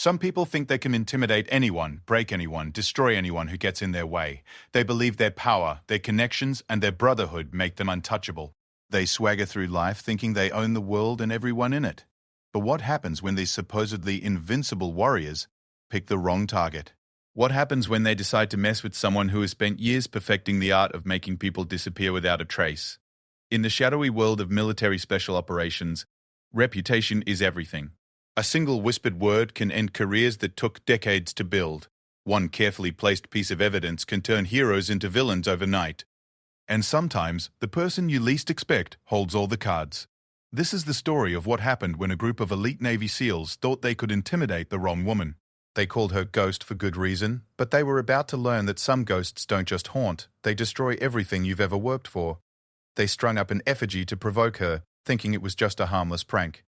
Some people think they can intimidate anyone, break anyone, destroy anyone who gets in their way. They believe their power, their connections, and their brotherhood make them untouchable. They swagger through life thinking they own the world and everyone in it. But what happens when these supposedly invincible warriors pick the wrong target? What happens when they decide to mess with someone who has spent years perfecting the art of making people disappear without a trace? In the shadowy world of military special operations, reputation is everything. A single whispered word can end careers that took decades to build. One carefully placed piece of evidence can turn heroes into villains overnight. And sometimes, the person you least expect holds all the cards. This is the story of what happened when a group of elite Navy SEALs thought they could intimidate the wrong woman. They called her Ghost for good reason, but they were about to learn that some ghosts don't just haunt, they destroy everything you've ever worked for. They strung up an effigy to provoke her, thinking it was just a harmless prank.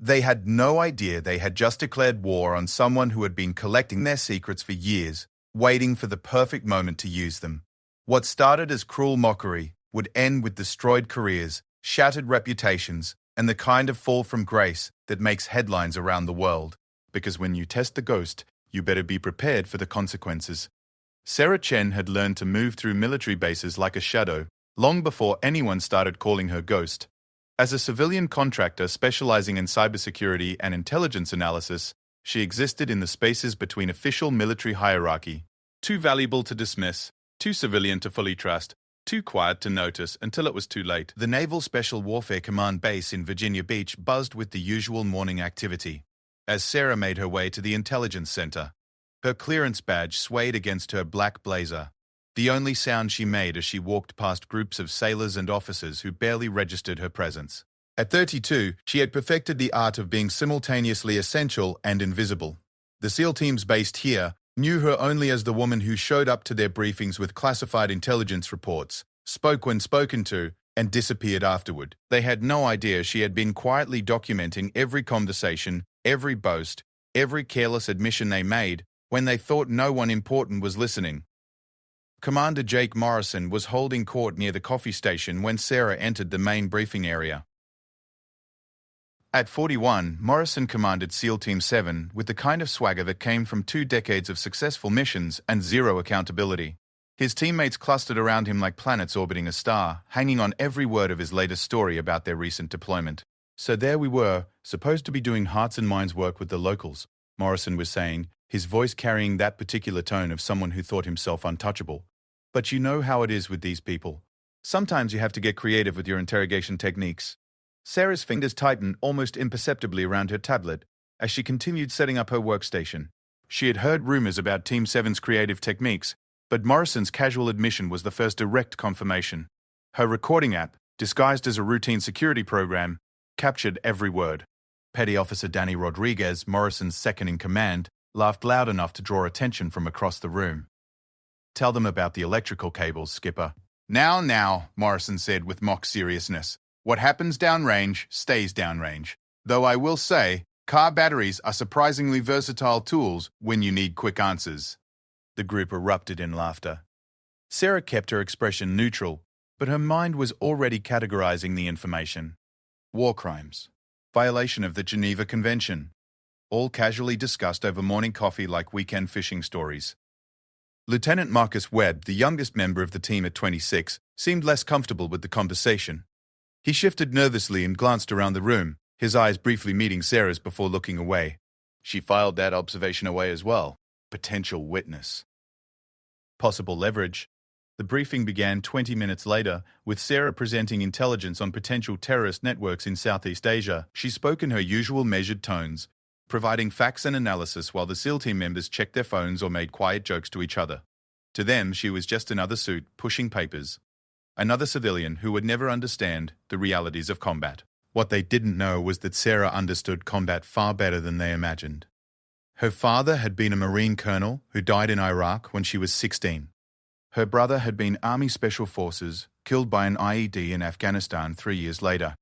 They had no idea they had just declared war on someone who had been collecting their secrets for years, waiting for the perfect moment to use them. What started as cruel mockery would end with destroyed careers, shattered reputations, and the kind of fall from grace that makes headlines around the world. Because when you test the ghost, you better be prepared for the consequences. Sarah Chen had learned to move through military bases like a shadow, long before anyone started calling her Ghost. As a civilian contractor specializing in cybersecurity and intelligence analysis, she existed in the spaces between official military hierarchy. Too valuable to dismiss, too civilian to fully trust, too quiet to notice until it was too late. The Naval Special Warfare Command base in Virginia Beach buzzed with the usual morning activity. As Sarah made her way to the intelligence center, her clearance badge swayed against her black blazer, the only sound she made as she walked past groups of sailors and officers who barely registered her presence. At 32, she had perfected the art of being simultaneously essential and invisible. The SEAL teams based here knew her only as the woman who showed up to their briefings with classified intelligence reports, spoke when spoken to, and disappeared afterward. They had no idea she had been quietly documenting every conversation, every boast, every careless admission they made when they thought no one important was listening. Commander Jake Morrison was holding court near the coffee station when Sarah entered the main briefing area. At 41, Morrison commanded SEAL Team 7 with the kind of swagger that came from 2 decades of successful missions and zero accountability. His teammates clustered around him like planets orbiting a star, hanging on every word of his latest story about their recent deployment. So there we were, supposed to be doing hearts and minds work with the locals, Morrison was saying, his voice carrying that particular tone of someone who thought himself untouchable. But you know how it is with these people. Sometimes you have to get creative with your interrogation techniques. Sarah's fingers tightened almost imperceptibly around her tablet as she continued setting up her workstation. She had heard rumors about Team 7's creative techniques, but Morrison's casual admission was the first direct confirmation. Her recording app, disguised as a routine security program, captured every word. Petty Officer Danny Rodriguez, Morrison's second-in-command, laughed loud enough to draw attention from across the room. "Tell them about the electrical cables, Skipper." Now, Morrison said with mock seriousness. "What happens downrange stays downrange. Though I will say, car batteries are surprisingly versatile tools when you need quick answers." The group erupted in laughter. Sarah kept her expression neutral, but her mind was already categorizing the information. War crimes. Violation of the Geneva Convention. All casually discussed over morning coffee like weekend fishing stories. Lieutenant Marcus Webb, the youngest member of the team at 26, seemed less comfortable with the conversation. He shifted nervously and glanced around the room, his eyes briefly meeting Sarah's before looking away. She filed that observation away as well. Potential witness. Possible leverage. The briefing began 20 minutes later, with Sarah presenting intelligence on potential terrorist networks in Southeast Asia. She spoke in her usual measured tones, providing facts and analysis while the SEAL team members checked their phones or made quiet jokes to each other. To them, she was just another suit pushing papers. Another civilian who would never understand the realities of combat. What they didn't know was that Sarah understood combat far better than they imagined. Her father had been a Marine colonel who died in Iraq when she was 16. Her brother had been Army Special Forces, killed by an IED in Afghanistan 3 years later.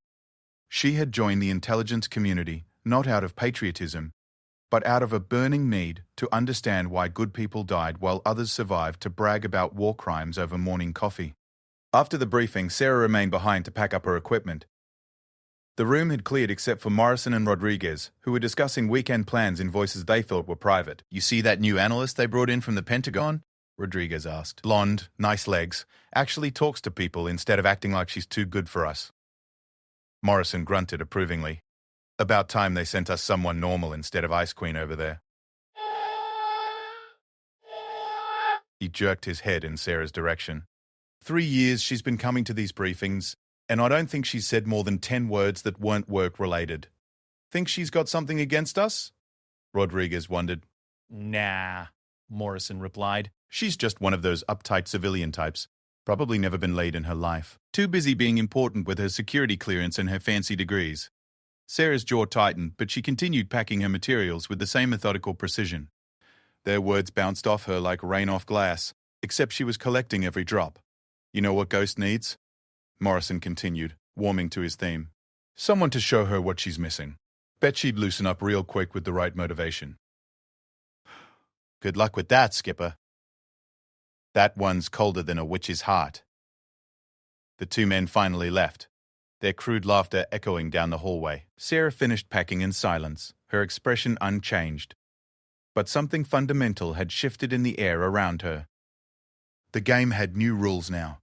She had joined the intelligence community, not out of patriotism, but out of a burning need to understand why good people died while others survived to brag about war crimes over morning coffee. After the briefing, Sarah remained behind to pack up her equipment. The room had cleared except for Morrison and Rodriguez, who were discussing weekend plans in voices they thought were private. "You see that new analyst they brought in from the Pentagon?" Rodriguez asked. "Blonde, nice legs, actually talks to people instead of acting like she's too good for us." Morrison grunted approvingly. "About time they sent us someone normal instead of Ice Queen over there." He jerked his head in Sarah's direction. 3 years she's been coming to these briefings, and I don't think she's said more than 10 words that weren't work-related. Think she's got something against us? Rodriguez wondered. "Nah," Morrison replied. "She's just one of those uptight civilian types. Probably never been laid in her life. Too busy being important with her security clearance and her fancy degrees." Sarah's jaw tightened, but she continued packing her materials with the same methodical precision. Their words bounced off her like rain off glass, except she was collecting every drop. "You know what Ghost needs?" Morrison continued, warming to his theme. "Someone to show her what she's missing. Bet she'd loosen up real quick with the right motivation." "Good luck with that, Skipper." "That one's colder than a witch's heart." The two men finally left, their crude laughter echoing down the hallway. Sarah finished packing in silence, her expression unchanged. But something fundamental had shifted in the air around her. The game had new rules now.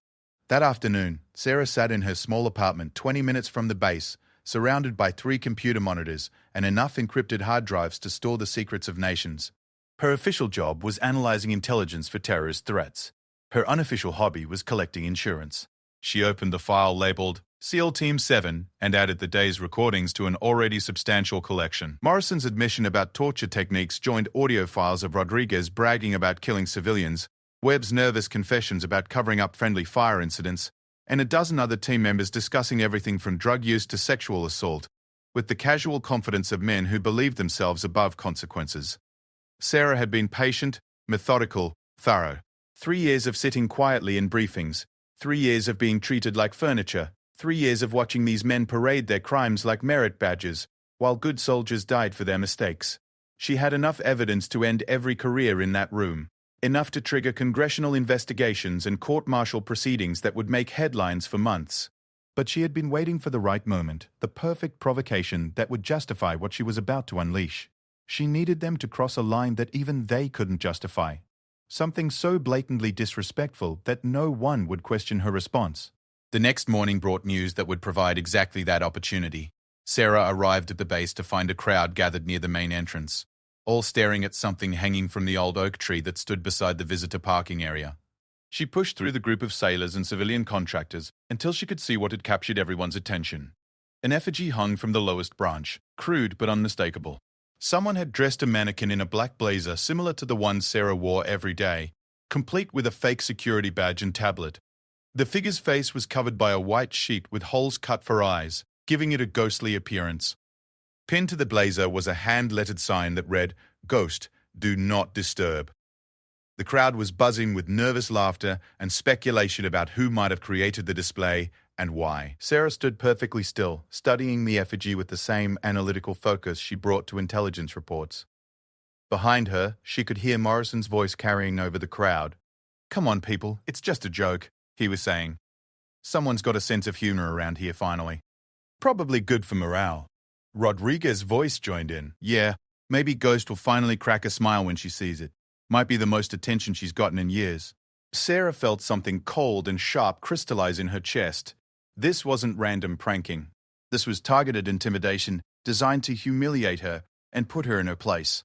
That afternoon, Sarah sat in her small apartment 20 minutes from the base, surrounded by 3 computer monitors and enough encrypted hard drives to store the secrets of nations. Her official job was analyzing intelligence for terrorist threats. Her unofficial hobby was collecting insurance. She opened the file labeled SEAL Team 7 and added the day's recordings to an already substantial collection. Morrison's admission about torture techniques joined audio files of Rodriguez bragging about killing civilians, Webb's nervous confessions about covering up friendly fire incidents, and a dozen other team members discussing everything from drug use to sexual assault, with the casual confidence of men who believed themselves above consequences. Sarah had been patient, methodical, thorough. 3 years of sitting quietly in briefings, 3 years of being treated like furniture, 3 years of watching these men parade their crimes like merit badges, while good soldiers died for their mistakes. She had enough evidence to end every career in that room. Enough to trigger congressional investigations and court-martial proceedings that would make headlines for months. But she had been waiting for the right moment, the perfect provocation that would justify what she was about to unleash. She needed them to cross a line that even they couldn't justify. Something so blatantly disrespectful that no one would question her response. The next morning brought news that would provide exactly that opportunity. Sarah arrived at the base to find a crowd gathered near the main entrance, all staring at something hanging from the old oak tree that stood beside the visitor parking area. She pushed through the group of sailors and civilian contractors until she could see what had captured everyone's attention. An effigy hung from the lowest branch, crude but unmistakable. Someone had dressed a mannequin in a black blazer similar to the one Sarah wore every day, complete with a fake security badge and tablet. The figure's face was covered by a white sheet with holes cut for eyes, giving it a ghostly appearance. Pinned to the blazer was a hand-lettered sign that read, "Ghost, do not disturb." The crowd was buzzing with nervous laughter and speculation about who might have created the display and why. Sarah stood perfectly still, studying the effigy with the same analytical focus she brought to intelligence reports. Behind her, she could hear Morrison's voice carrying over the crowd. "Come on, people, it's just a joke," he was saying. "Someone's got a sense of humor around here finally. Probably good for morale." Rodriguez's voice joined in. "Yeah, maybe Ghost will finally crack a smile when she sees it. Might be the most attention she's gotten in years." Sarah felt something cold and sharp crystallize in her chest. This wasn't random pranking. This was targeted intimidation designed to humiliate her and put her in her place.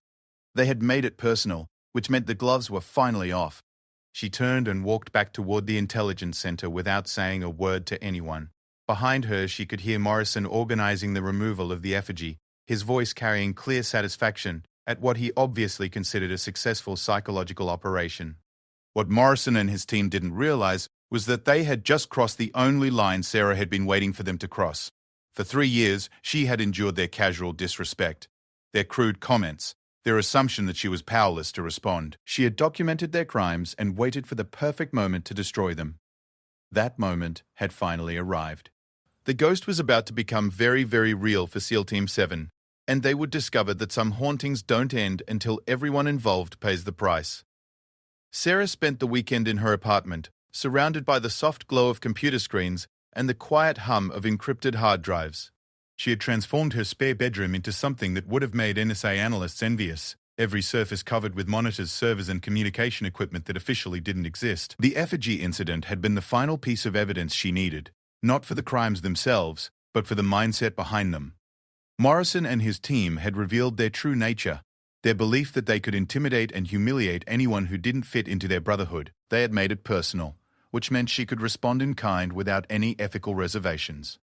They had made it personal, which meant the gloves were finally off. She turned and walked back toward the intelligence center without saying a word to anyone. Behind her, she could hear Morrison organizing the removal of the effigy, his voice carrying clear satisfaction at what he obviously considered a successful psychological operation. What Morrison and his team didn't realize was that they had just crossed the only line Sarah had been waiting for them to cross. For 3 years, she had endured their casual disrespect, their crude comments, their assumption that she was powerless to respond. She had documented their crimes and waited for the perfect moment to destroy them. That moment had finally arrived. The ghost was about to become very, very real for SEAL Team 7, and they would discover that some hauntings don't end until everyone involved pays the price. Sarah spent the weekend in her apartment, surrounded by the soft glow of computer screens and the quiet hum of encrypted hard drives. She had transformed her spare bedroom into something that would have made NSA analysts envious. Every surface covered with monitors, servers, and communication equipment that officially didn't exist. The effigy incident had been the final piece of evidence she needed, not for the crimes themselves, but for the mindset behind them. Morrison and his team had revealed their true nature, their belief that they could intimidate and humiliate anyone who didn't fit into their brotherhood. They had made it personal, which meant she could respond in kind without any ethical reservations.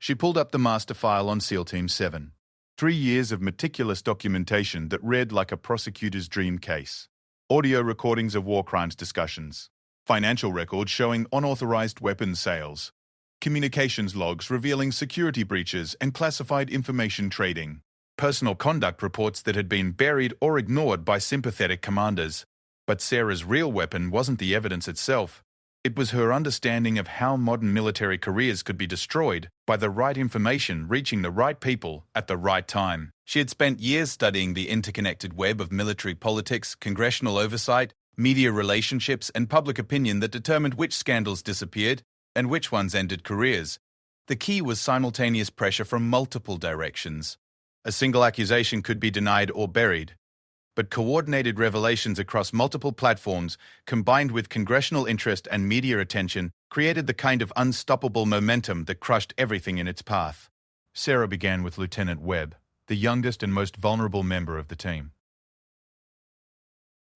She pulled up the master file on SEAL Team 7. 3 years of meticulous documentation that read like a prosecutor's dream case. Audio recordings of war crimes discussions. Financial records showing unauthorized weapons sales. Communications logs revealing security breaches and classified information trading. Personal conduct reports that had been buried or ignored by sympathetic commanders. But Sarah's real weapon wasn't the evidence itself. It was her understanding of how modern military careers could be destroyed by the right information reaching the right people at the right time. She had spent years studying the interconnected web of military politics, congressional oversight, media relationships, and public opinion that determined which scandals disappeared and which ones ended careers. The key was simultaneous pressure from multiple directions. A single accusation could be denied or buried, but coordinated revelations across multiple platforms, combined with congressional interest and media attention, created the kind of unstoppable momentum that crushed everything in its path. Sarah began with Lieutenant Webb, the youngest and most vulnerable member of the team.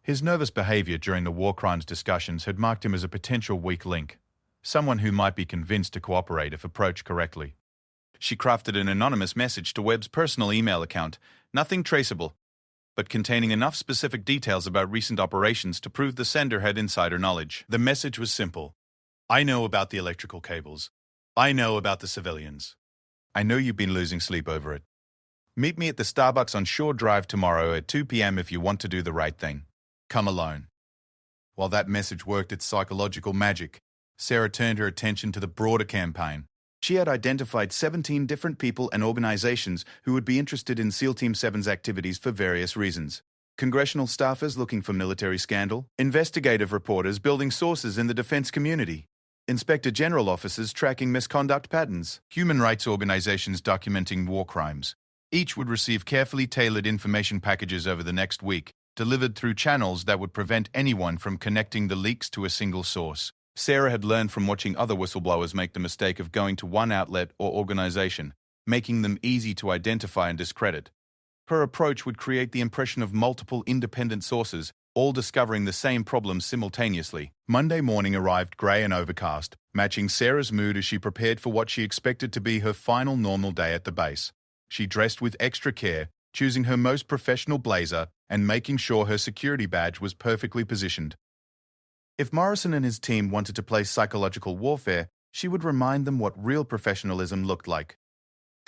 His nervous behavior during the war crimes discussions had marked him as a potential weak link, someone who might be convinced to cooperate if approached correctly. She crafted an anonymous message to Webb's personal email account, nothing traceable, but containing enough specific details about recent operations to prove the sender had insider knowledge. The message was simple. I know about the electrical cables. I know about the civilians. I know you've been losing sleep over it. Meet me at the Starbucks on Shore Drive tomorrow at 2 p.m. if you want to do the right thing. Come alone. While that message worked its psychological magic, Sarah turned her attention to the broader campaign. She had identified 17 different people and organizations who would be interested in SEAL Team 7's activities for various reasons. Congressional staffers looking for military scandal, investigative reporters building sources in the defense community, Inspector General officers tracking misconduct patterns, human rights organizations documenting war crimes. Each would receive carefully tailored information packages over the next week, delivered through channels that would prevent anyone from connecting the leaks to a single source. Sarah had learned from watching other whistleblowers make the mistake of going to one outlet or organization, making them easy to identify and discredit. Her approach would create the impression of multiple independent sources, all discovering the same problems simultaneously. Monday morning arrived grey and overcast, matching Sarah's mood as she prepared for what she expected to be her final normal day at the base. She dressed with extra care, choosing her most professional blazer and making sure her security badge was perfectly positioned. If Morrison and his team wanted to play psychological warfare, she would remind them what real professionalism looked like.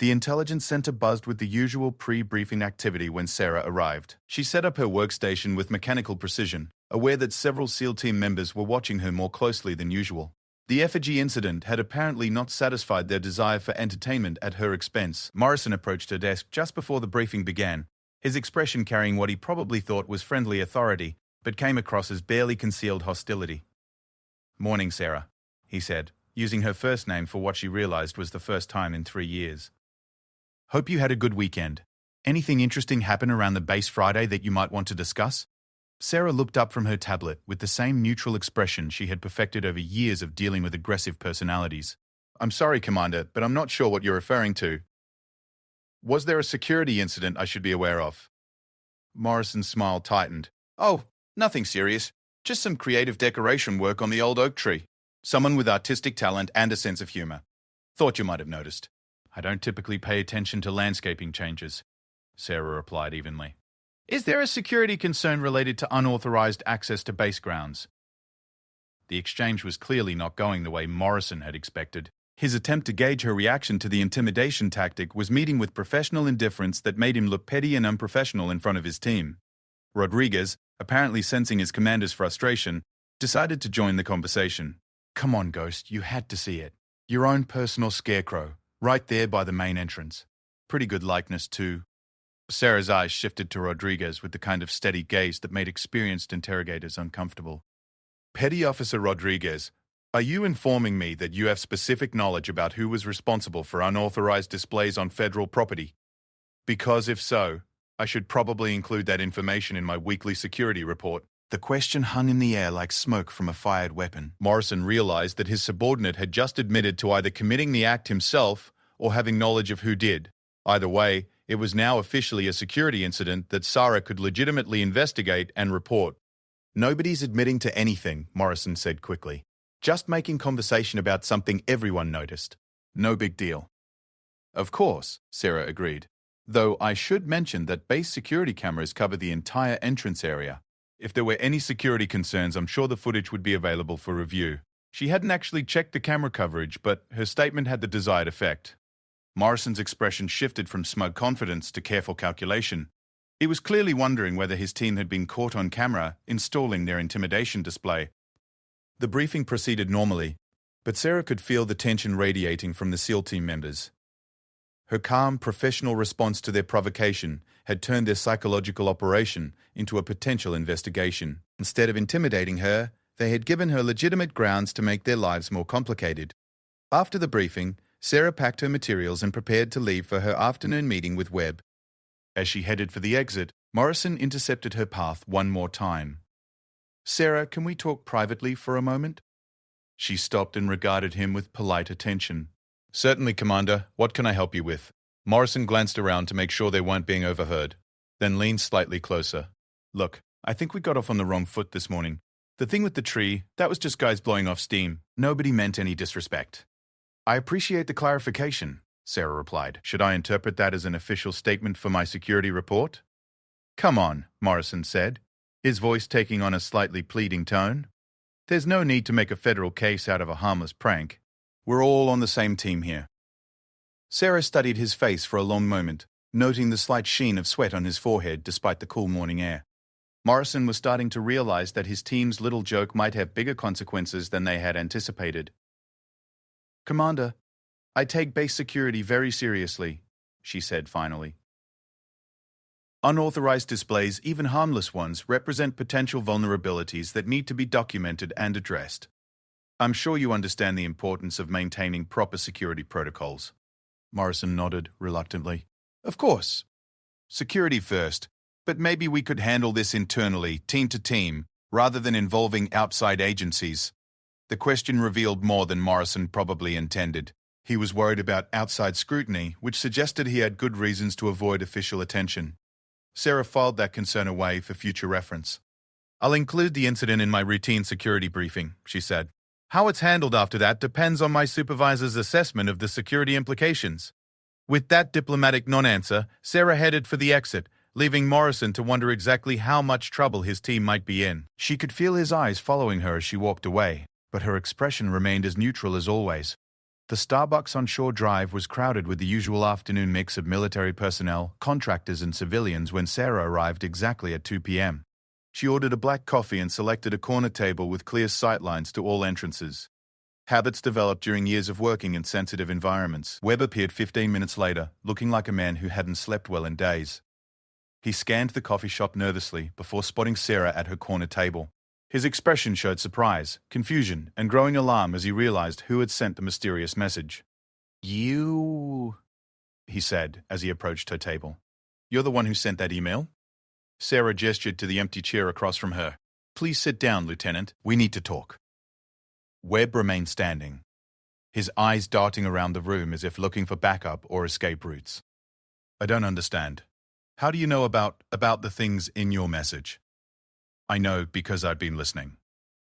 The intelligence center buzzed with the usual pre-briefing activity when Sarah arrived. She set up her workstation with mechanical precision, aware that several SEAL team members were watching her more closely than usual. The effigy incident had apparently not satisfied their desire for entertainment at her expense. Morrison approached her desk just before the briefing began, his expression carrying what he probably thought was friendly authority, but came across as barely concealed hostility. "Morning, Sarah," he said, using her first name for what she realized was the first time in 3 years. "Hope you had a good weekend. Anything interesting happen around the base Friday that you might want to discuss?" Sarah looked up from her tablet with the same neutral expression she had perfected over years of dealing with aggressive personalities. "I'm sorry, Commander, but I'm not sure what you're referring to. Was there a security incident I should be aware of?" Morrison's smile tightened. "Oh, nothing serious. Just some creative decoration work on the old oak tree. Someone with artistic talent and a sense of humor. Thought you might have noticed." "I don't typically pay attention to landscaping changes," Sarah replied evenly. "Is there a security concern related to unauthorized access to base grounds?" The exchange was clearly not going the way Morrison had expected. His attempt to gauge her reaction to the intimidation tactic was meeting with professional indifference that made him look petty and unprofessional in front of his team. Rodriguez, apparently sensing his commander's frustration, decided to join the conversation. "Come on, Ghost, you had to see it. Your own personal scarecrow, right there by the main entrance. Pretty good likeness, too." Sarah's eyes shifted to Rodriguez with the kind of steady gaze that made experienced interrogators uncomfortable. Petty Officer Rodriguez, Are you informing me that you have specific knowledge about who was responsible for unauthorized displays on federal property? Because if so, I should probably include that information in my weekly security report. The question hung in the air like smoke from a fired weapon. Morrison realized that his subordinate had just admitted to either committing the act himself or having knowledge of who did. Either way, it was now officially a security incident that Sarah could legitimately investigate and report. Nobody's admitting to anything, Morrison said quickly. Just making conversation about something everyone noticed. No big deal. Of course, Sarah agreed. Though I should mention that base security cameras cover the entire entrance area. If there were any security concerns, I'm sure the footage would be available for review. She hadn't actually checked the camera coverage, but her statement had the desired effect. Morrison's expression shifted from smug confidence to careful calculation. He was clearly wondering whether his team had been caught on camera installing their intimidation display. The briefing proceeded normally, but Sarah could feel the tension radiating from the SEAL team members. Her calm, professional response to their provocation had turned their psychological operation into a potential investigation. Instead of intimidating her, they had given her legitimate grounds to make their lives more complicated. After the briefing, Sarah packed her materials and prepared to leave for her afternoon meeting with Webb. As she headed for the exit, Morrison intercepted her path one more time. "Sarah, can we talk privately for a moment?" She stopped and regarded him with polite attention. "Certainly, Commander. What can I help you with?" Morrison glanced around to make sure they weren't being overheard, then leaned slightly closer. "Look, I think we got off on the wrong foot this morning. The thing with the tree, that was just guys blowing off steam. Nobody meant any disrespect." "I appreciate the clarification," Sarah replied. "Should I interpret that as an official statement for my security report?" "Come on," Morrison said, his voice taking on a slightly pleading tone. "There's no need to make a federal case out of a harmless prank. We're all on the same team here." Sarah studied his face for a long moment, noting the slight sheen of sweat on his forehead despite the cool morning air. Morrison was starting to realize that his team's little joke might have bigger consequences than they had anticipated. "Commander, I take base security very seriously," she said finally. "Unauthorized displays, even harmless ones, represent potential vulnerabilities that need to be documented and addressed. I'm sure you understand the importance of maintaining proper security protocols." Morrison nodded reluctantly. "Of course. Security first, but maybe we could handle this internally, team to team, rather than involving outside agencies." The question revealed more than Morrison probably intended. He was worried about outside scrutiny, which suggested he had good reasons to avoid official attention. Sarah filed that concern away for future reference. "I'll include the incident in my routine security briefing," she said. "How it's handled after that depends on my supervisor's assessment of the security implications." With that diplomatic non-answer, Sarah headed for the exit, leaving Morrison to wonder exactly how much trouble his team might be in. She could feel his eyes following her as she walked away, but her expression remained as neutral as always. The Starbucks on Shore Drive was crowded with the usual afternoon mix of military personnel, contractors and civilians when Sarah arrived exactly at 2 p.m. She ordered a black coffee and selected a corner table with clear sightlines to all entrances. Habits developed during years of working in sensitive environments. Webb appeared 15 minutes later, looking like a man who hadn't slept well in days. He scanned the coffee shop nervously before spotting Sarah at her corner table. His expression showed surprise, confusion, and growing alarm as he realized who had sent the mysterious message. "You," he said as he approached her table. "You're the one who sent that email?" Sarah gestured to the empty chair across from her. "Please sit down, Lieutenant. We need to talk." Webb remained standing, his eyes darting around the room as if looking for backup or escape routes. "I don't understand. How do you know about the things in your message?" "I know because I've been listening,"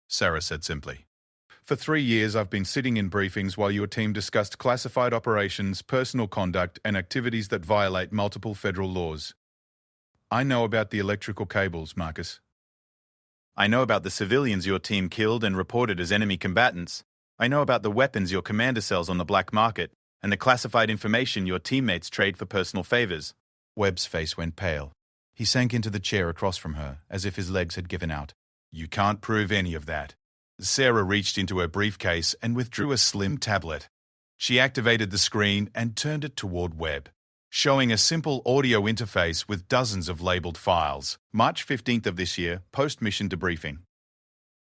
Sarah said simply. "For 3 years I've been sitting in briefings while your team discussed classified operations, personal conduct, and activities that violate multiple federal laws. I know about the electrical cables, Marcus. I know about the civilians your team killed and reported as enemy combatants. I know about the weapons your commander sells on the black market, and the classified information your teammates trade for personal favors." Webb's face went pale. He sank into the chair across from her, as if his legs had given out. "You can't prove any of that." Sarah reached into her briefcase and withdrew a slim tablet. She activated the screen and turned it toward Webb, showing a simple audio interface with dozens of labeled files. March 15th of this year, post-mission debriefing.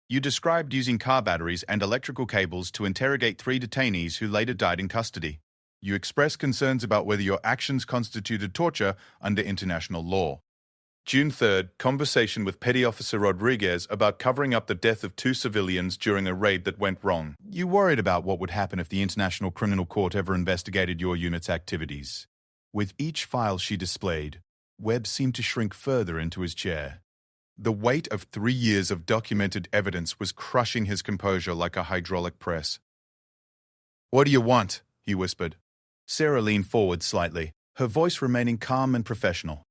You described using car batteries and electrical cables to interrogate 3 detainees who later died in custody. You expressed concerns about whether your actions constituted torture under international law. June 3rd, conversation with Petty Officer Rodriguez about covering up the death of 2 civilians during a raid that went wrong. You worried about what would happen if the International Criminal Court ever investigated your unit's activities. With each file she displayed, Webb seemed to shrink further into his chair. The weight of 3 years of documented evidence was crushing his composure like a hydraulic press. "What do you want?" he whispered. Sarah leaned forward slightly, her voice remaining calm and professional.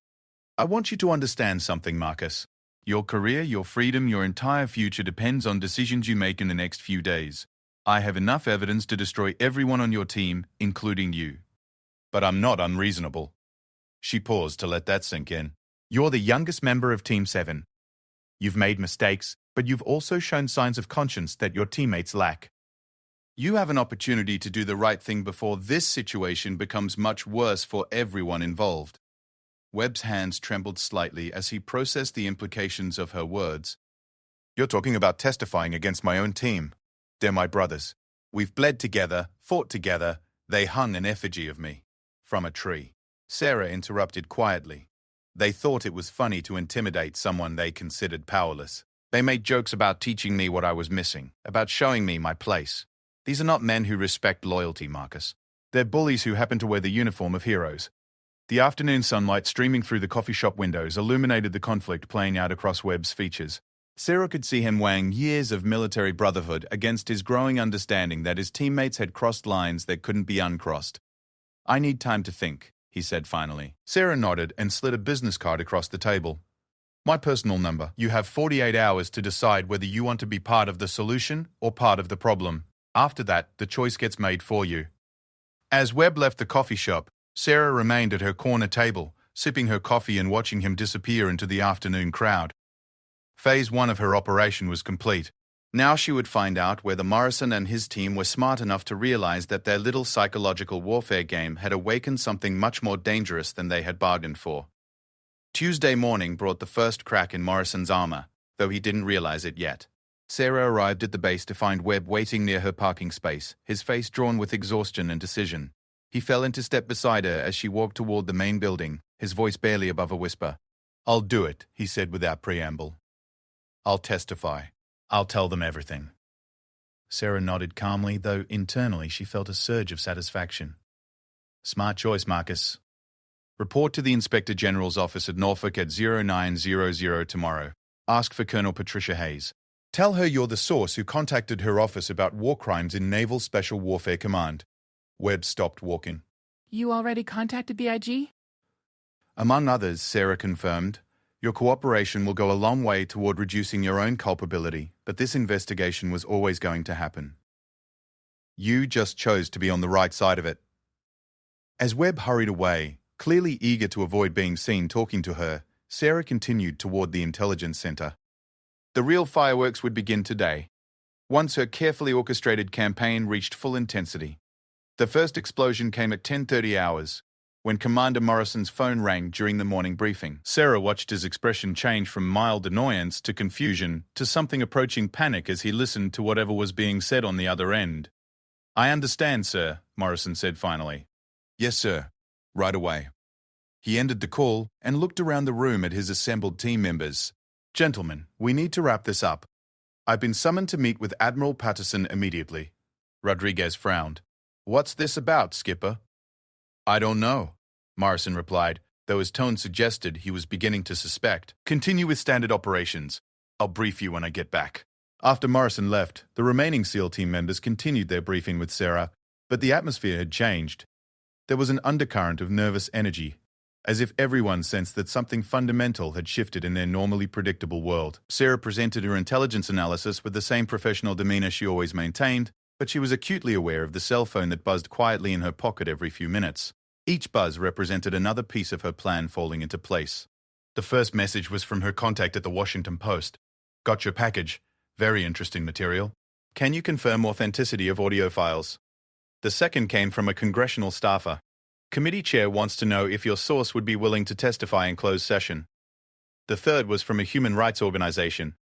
"I want you to understand something, Marcus. Your career, your freedom, your entire future depends on decisions you make in the next few days. I have enough evidence to destroy everyone on your team, including you. But I'm not unreasonable." She paused to let that sink in. "You're the youngest member of Team 7. You've made mistakes, but you've also shown signs of conscience that your teammates lack. You have an opportunity to do the right thing before this situation becomes much worse for everyone involved." Webb's hands trembled slightly as he processed the implications of her words. "You're talking about testifying against my own team. They're my brothers. We've bled together, fought together. They hung an effigy of me from a tree." Sarah interrupted quietly. They thought it was funny to intimidate someone they considered powerless. They made jokes about teaching me what I was missing, about showing me my place. These are not men who respect loyalty, Marcus. They're bullies who happen to wear the uniform of heroes. The afternoon sunlight streaming through the coffee shop windows illuminated the conflict playing out across Webb's features. Sarah could see him weighing years of military brotherhood against his growing understanding that his teammates had crossed lines that couldn't be uncrossed. "I need time to think," he said finally. Sarah nodded and slid a business card across the table. "My personal number. You have 48 hours to decide whether you want to be part of the solution or part of the problem. After that, the choice gets made for you." As Webb left the coffee shop, Sarah remained at her corner table, sipping her coffee and watching him disappear into the afternoon crowd. Phase 1 of her operation was complete. Now she would find out whether Morrison and his team were smart enough to realize that their little psychological warfare game had awakened something much more dangerous than they had bargained for. Tuesday morning brought the first crack in Morrison's armor, though he didn't realize it yet. Sarah arrived at the base to find Webb waiting near her parking space, his face drawn with exhaustion and decision. He fell into step beside her as she walked toward the main building, his voice barely above a whisper. "I'll do it," he said without preamble. "I'll testify. I'll tell them everything." Sarah nodded calmly, though internally she felt a surge of satisfaction. "Smart choice, Marcus. Report to the Inspector General's office at Norfolk at 0900 tomorrow. Ask for Colonel Patricia Hayes. Tell her you're the source who contacted her office about war crimes in Naval Special Warfare Command." Webb stopped walking. "You already contacted the IG?" "Among others," Sarah confirmed. "Your cooperation will go a long way toward reducing your own culpability, but this investigation was always going to happen. You just chose to be on the right side of it." As Webb hurried away, clearly eager to avoid being seen talking to her, Sarah continued toward the intelligence center. The real fireworks would begin today, once her carefully orchestrated campaign reached full intensity. The first explosion came at 10:30 hours, when Commander Morrison's phone rang during the morning briefing. Sarah watched his expression change from mild annoyance to confusion to something approaching panic as he listened to whatever was being said on the other end. "I understand, sir," Morrison said finally. "Yes, sir. Right away." He ended the call and looked around the room at his assembled team members. "Gentlemen, we need to wrap this up. I've been summoned to meet with Admiral Patterson immediately." Rodriguez frowned. "What's this about, Skipper?" "I don't know," Morrison replied, though his tone suggested he was beginning to suspect. "Continue with standard operations. I'll brief you when I get back." After Morrison left, the remaining SEAL team members continued their briefing with Sarah, but the atmosphere had changed. There was an undercurrent of nervous energy, as if everyone sensed that something fundamental had shifted in their normally predictable world. Sarah presented her intelligence analysis with the same professional demeanor she always maintained, but she was acutely aware of the cell phone that buzzed quietly in her pocket every few minutes. Each buzz represented another piece of her plan falling into place. The first message was from her contact at the Washington Post. "Got your package. Very interesting material. Can you confirm authenticity of audio files?" The second came from a congressional staffer. "Committee chair wants to know if your source would be willing to testify in closed session." The third was from a human rights organization.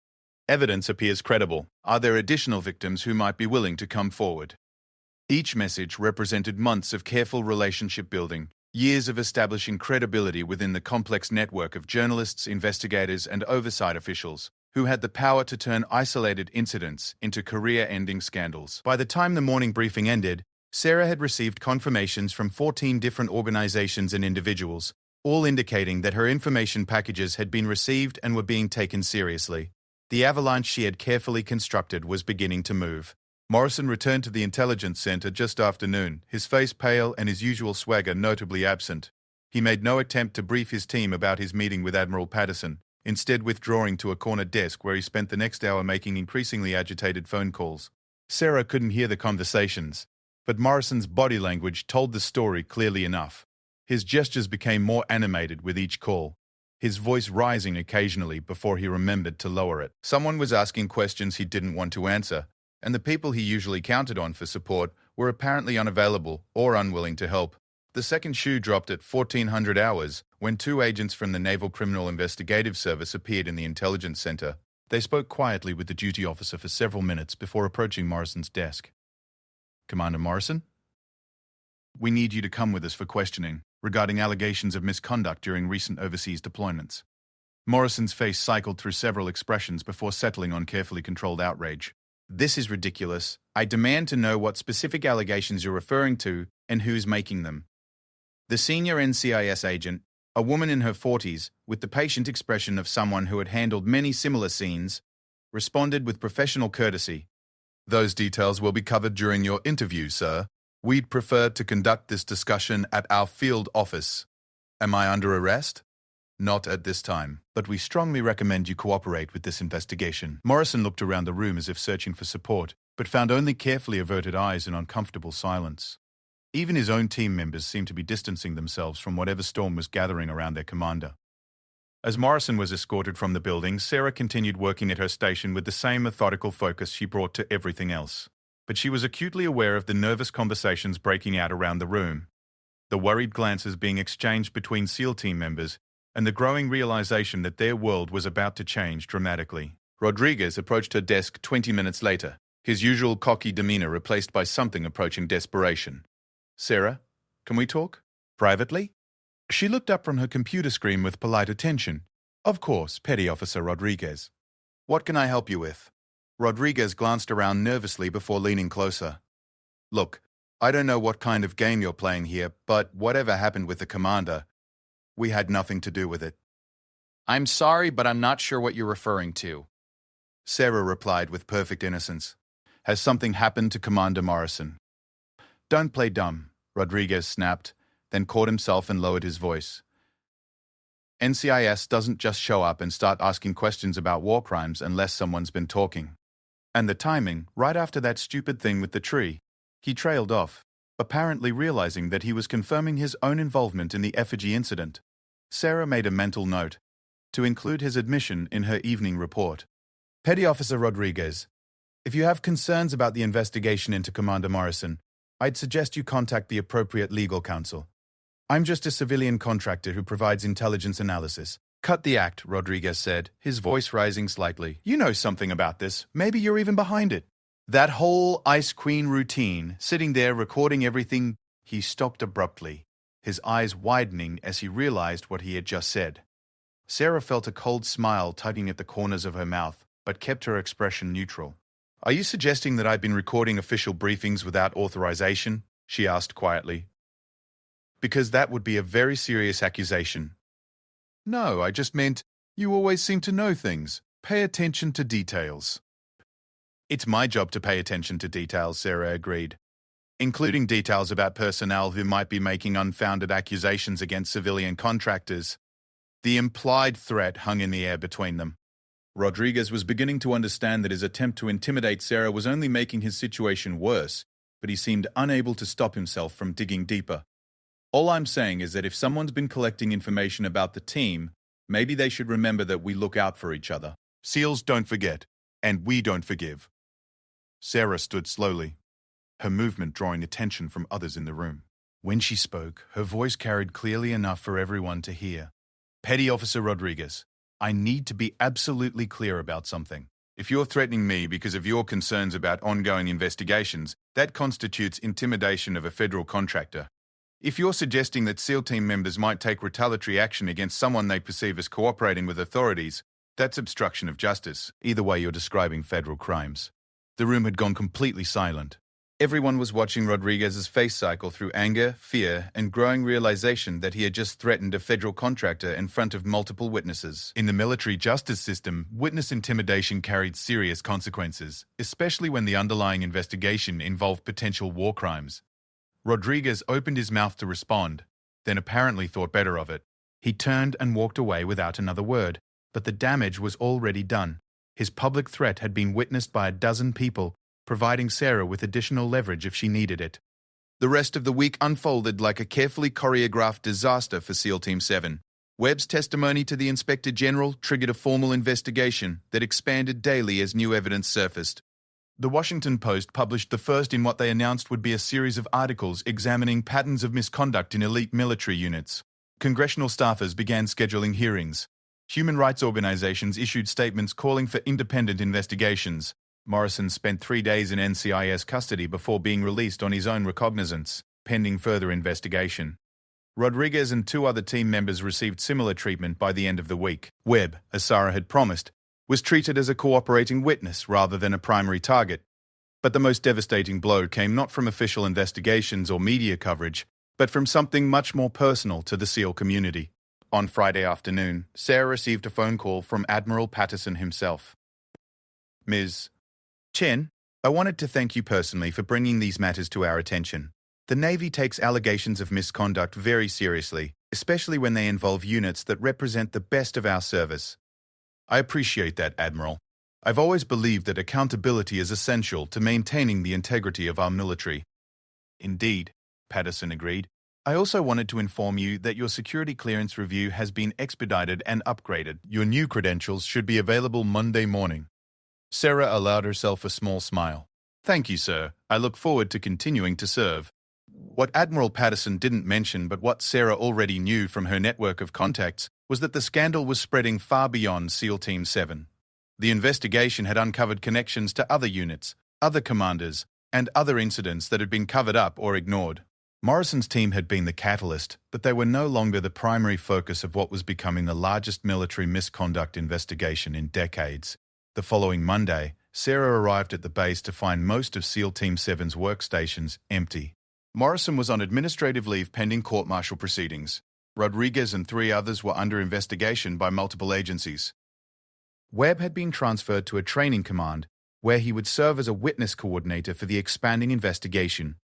Evidence appears credible. Are there additional victims who might be willing to come forward? Each message represented months of careful relationship building, years of establishing credibility within the complex network of journalists, investigators, and oversight officials who had the power to turn isolated incidents into career-ending scandals. By the time the morning briefing ended, Sarah had received confirmations from 14 different organizations and individuals, all indicating that her information packages had been received and were being taken seriously. The avalanche she had carefully constructed was beginning to move. Morrison returned to the intelligence center just after noon, his face pale and his usual swagger notably absent. He made no attempt to brief his team about his meeting with Admiral Patterson, instead withdrawing to a corner desk where he spent the next hour making increasingly agitated phone calls. Sarah couldn't hear the conversations, but Morrison's body language told the story clearly enough. His gestures became more animated with each call, his voice rising occasionally before he remembered to lower it. Someone was asking questions he didn't want to answer, and the people he usually counted on for support were apparently unavailable or unwilling to help. The second shoe dropped at 1400 hours when two agents from the Naval Criminal Investigative Service appeared in the intelligence center. They spoke quietly with the duty officer for several minutes before approaching Morrison's desk. "Commander Morrison? We need you to come with us for questioning regarding allegations of misconduct during recent overseas deployments." Morrison's face cycled through several expressions before settling on carefully controlled outrage. "This is ridiculous. I demand to know what specific allegations you're referring to and who's making them." The senior NCIS agent, a woman in her 40s, with the patient expression of someone who had handled many similar scenes, responded with professional courtesy. "Those details will be covered during your interview, sir. We'd prefer to conduct this discussion at our field office. Am I under arrest?" "Not at this time, but we strongly recommend you cooperate with this investigation." Morrison looked around the room as if searching for support, but found only carefully averted eyes and uncomfortable silence. Even his own team members seemed to be distancing themselves from whatever storm was gathering around their commander. As Morrison was escorted from the building, Sarah continued working at her station with the same methodical focus she brought to everything else. But she was acutely aware of the nervous conversations breaking out around the room, the worried glances being exchanged between SEAL team members, and the growing realization that their world was about to change dramatically. Rodriguez approached her desk 20 minutes later, his usual cocky demeanor replaced by something approaching desperation. "Sarah, can we talk? Privately?" She looked up from her computer screen with polite attention. "Of course, Petty Officer Rodriguez. What can I help you with?" Rodriguez glanced around nervously before leaning closer. "Look, I don't know what kind of game you're playing here, but whatever happened with the commander, we had nothing to do with it." "I'm sorry, but I'm not sure what you're referring to," Sarah replied with perfect innocence. "Has something happened to Commander Morrison?" "Don't play dumb," Rodriguez snapped, then caught himself and lowered his voice. "NCIS doesn't just show up and start asking questions about war crimes unless someone's been talking." And the timing, right after that stupid thing with the tree, he trailed off, apparently realizing that he was confirming his own involvement in the effigy incident. Sarah made a mental note to include his admission in her evening report. "Petty Officer Rodriguez, if you have concerns about the investigation into Commander Morrison, I'd suggest you contact the appropriate legal counsel. I'm just a civilian contractor who provides intelligence analysis." "Cut the act," Rodriguez said, his voice rising slightly. "You know something about this. Maybe you're even behind it. That whole Ice Queen routine, sitting there recording everything." He stopped abruptly, his eyes widening as he realized what he had just said. Sarah felt a cold smile tugging at the corners of her mouth, but kept her expression neutral. "Are you suggesting that I've been recording official briefings without authorization?" she asked quietly. "Because that would be a very serious accusation." "No, I just meant you always seem to know things. Pay attention to details." "It's my job to pay attention to details," Sarah agreed, "including details about personnel who might be making unfounded accusations against civilian contractors." The implied threat hung in the air between them. Rodriguez was beginning to understand that his attempt to intimidate Sarah was only making his situation worse, but he seemed unable to stop himself from digging deeper. "All I'm saying is that if someone's been collecting information about the team, maybe they should remember that we look out for each other. SEALs don't forget, and we don't forgive." Sarah stood slowly, her movement drawing attention from others in the room. When she spoke, her voice carried clearly enough for everyone to hear. "Petty Officer Rodriguez, I need to be absolutely clear about something. If you're threatening me because of your concerns about ongoing investigations, that constitutes intimidation of a federal contractor. If you're suggesting that SEAL team members might take retaliatory action against someone they perceive as cooperating with authorities, that's obstruction of justice. Either way, you're describing federal crimes. The room had gone completely silent. Everyone was watching Rodriguez's face cycle through anger, fear, and growing realization that he had just threatened a federal contractor in front of multiple witnesses. In the military justice system, witness intimidation carried serious consequences, especially when the underlying investigation involved potential war crimes. Rodriguez opened his mouth to respond, then apparently thought better of it. He turned and walked away without another word, but the damage was already done. His public threat had been witnessed by a dozen people, providing Sarah with additional leverage if she needed it. The rest of the week unfolded like a carefully choreographed disaster for SEAL Team 7. Webb's testimony to the Inspector General triggered a formal investigation that expanded daily as new evidence surfaced. The Washington Post published the first in what they announced would be a series of articles examining patterns of misconduct in elite military units. Congressional staffers began scheduling hearings. Human rights organizations issued statements calling for independent investigations. Morrison spent 3 days in NCIS custody before being released on his own recognizance, pending further investigation. Rodriguez and 2 other team members received similar treatment by the end of the week. Webb, as Sarah had promised, was treated as a cooperating witness rather than a primary target. But the most devastating blow came not from official investigations or media coverage, but from something much more personal to the SEAL community. On Friday afternoon, Sarah received a phone call from Admiral Patterson himself. Ms. Chen, I wanted to thank you personally for bringing these matters to our attention. The Navy takes allegations of misconduct very seriously, especially when they involve units that represent the best of our service. I appreciate that, Admiral. I've always believed that accountability is essential to maintaining the integrity of our military. Indeed, Patterson agreed. I also wanted to inform you that your security clearance review has been expedited and upgraded. Your new credentials should be available Monday morning. Sarah allowed herself a small smile. Thank you, sir. I look forward to continuing to serve. What Admiral Patterson didn't mention, but what Sarah already knew from her network of contacts, was that the scandal was spreading far beyond SEAL Team 7. The investigation had uncovered connections to other units, other commanders, and other incidents that had been covered up or ignored. Morrison's team had been the catalyst, but they were no longer the primary focus of what was becoming the largest military misconduct investigation in decades. The following Monday, Sarah arrived at the base to find most of SEAL Team 7's workstations empty. Morrison was on administrative leave pending court-martial proceedings. Rodriguez and 3 others were under investigation by multiple agencies. Webb had been transferred to a training command, where he would serve as a witness coordinator for the expanding investigation.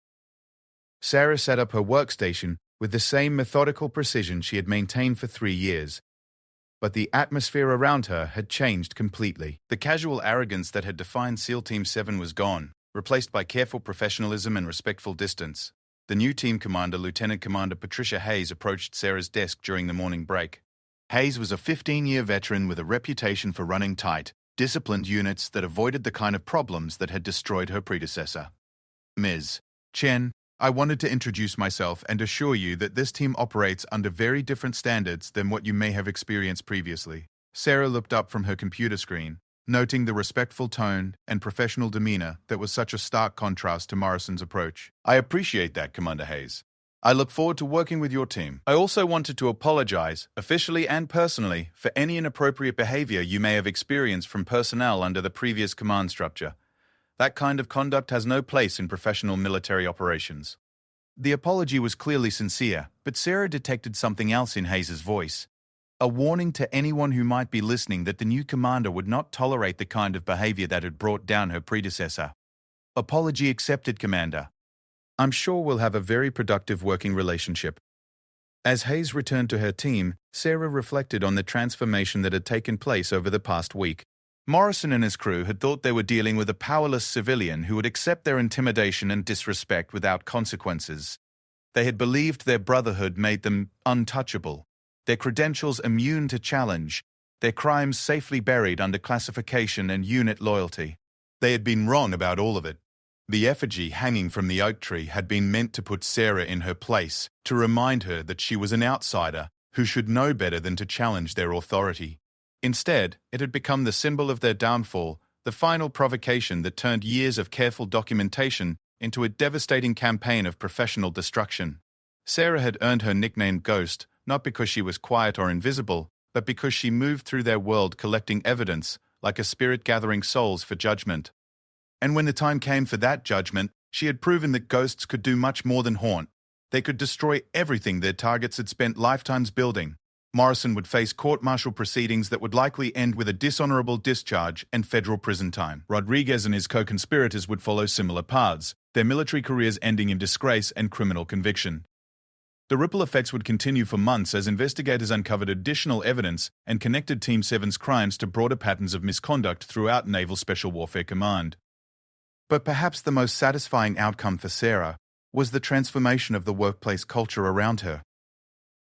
Sarah set up her workstation with the same methodical precision she had maintained for 3 years. But the atmosphere around her had changed completely. The casual arrogance that had defined SEAL Team 7 was gone, replaced by careful professionalism and respectful distance. The new team commander, Lieutenant Commander Patricia Hayes, approached Sarah's desk during the morning break. Hayes was a 15-year veteran with a reputation for running tight, disciplined units that avoided the kind of problems that had destroyed her predecessor. Ms. Chen, I wanted to introduce myself and assure you that this team operates under very different standards than what you may have experienced previously. Sarah looked up from her computer screen, noting the respectful tone and professional demeanor that was such a stark contrast to Morrison's approach. I appreciate that, Commander Hayes. I look forward to working with your team. I also wanted to apologize, officially and personally, for any inappropriate behavior you may have experienced from personnel under the previous command structure. That kind of conduct has no place in professional military operations. The apology was clearly sincere, but Sarah detected something else in Hayes' voice. A warning to anyone who might be listening that the new commander would not tolerate the kind of behavior that had brought down her predecessor. Apology accepted, Commander. I'm sure we'll have a very productive working relationship. As Hayes returned to her team, Sarah reflected on the transformation that had taken place over the past week. Morrison and his crew had thought they were dealing with a powerless civilian who would accept their intimidation and disrespect without consequences. They had believed their brotherhood made them untouchable, their credentials immune to challenge, their crimes safely buried under classification and unit loyalty. They had been wrong about all of it. The effigy hanging from the oak tree had been meant to put Sarah in her place, to remind her that she was an outsider who should know better than to challenge their authority. Instead, it had become the symbol of their downfall, the final provocation that turned years of careful documentation into a devastating campaign of professional destruction. Sarah had earned her nickname Ghost, not because she was quiet or invisible, but because she moved through their world collecting evidence, like a spirit gathering souls for judgment. And when the time came for that judgment, she had proven that ghosts could do much more than haunt. They could destroy everything their targets had spent lifetimes building. Morrison would face court-martial proceedings that would likely end with a dishonorable discharge and federal prison time. Rodriguez and his co-conspirators would follow similar paths, their military careers ending in disgrace and criminal conviction. The ripple effects would continue for months as investigators uncovered additional evidence and connected Team 7's crimes to broader patterns of misconduct throughout Naval Special Warfare Command. But perhaps the most satisfying outcome for Sarah was the transformation of the workplace culture around her.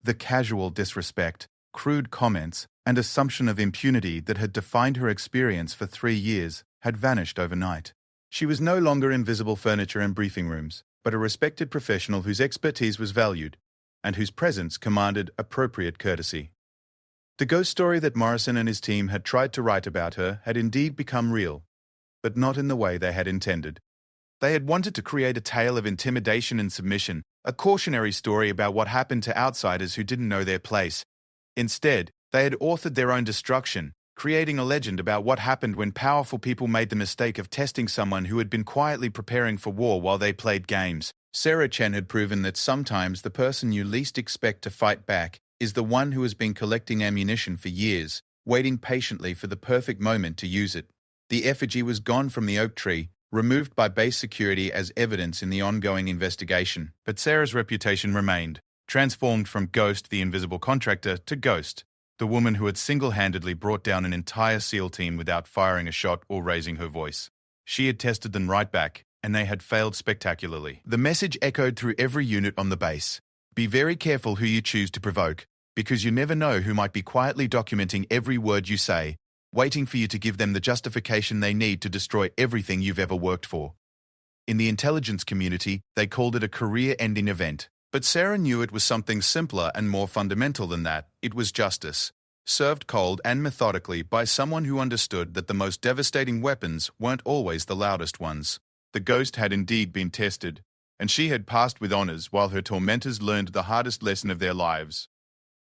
The casual disrespect, crude comments, and assumption of impunity that had defined her experience for 3 years had vanished overnight. She was no longer invisible furniture in briefing rooms, but a respected professional whose expertise was valued and whose presence commanded appropriate courtesy. The ghost story that Morrison and his team had tried to write about her had indeed become real, but not in the way they had intended. They had wanted to create a tale of intimidation and submission, a cautionary story about what happened to outsiders who didn't know their place. Instead, they had authored their own destruction, creating a legend about what happened when powerful people made the mistake of testing someone who had been quietly preparing for war while they played games. Sarah Chen had proven that sometimes the person you least expect to fight back is the one who has been collecting ammunition for years, waiting patiently for the perfect moment to use it. The effigy was gone from the oak tree, removed by base security as evidence in the ongoing investigation. But Sarah's reputation remained, transformed from Ghost, the invisible contractor, to Ghost, the woman who had single-handedly brought down an entire SEAL team without firing a shot or raising her voice. She had tested them right back, and they had failed spectacularly. The message echoed through every unit on the base. Be very careful who you choose to provoke, because you never know who might be quietly documenting every word you say, waiting for you to give them the justification they need to destroy everything you've ever worked for. In the intelligence community, they called it a career-ending event. But Sarah knew it was something simpler and more fundamental than that. It was justice, served cold and methodically by someone who understood that the most devastating weapons weren't always the loudest ones. The ghost had indeed been tested, and she had passed with honors while her tormentors learned the hardest lesson of their lives.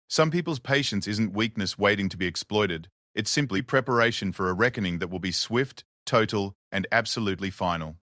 Some people's patience isn't weakness waiting to be exploited. It's simply preparation for a reckoning that will be swift, total, and absolutely final.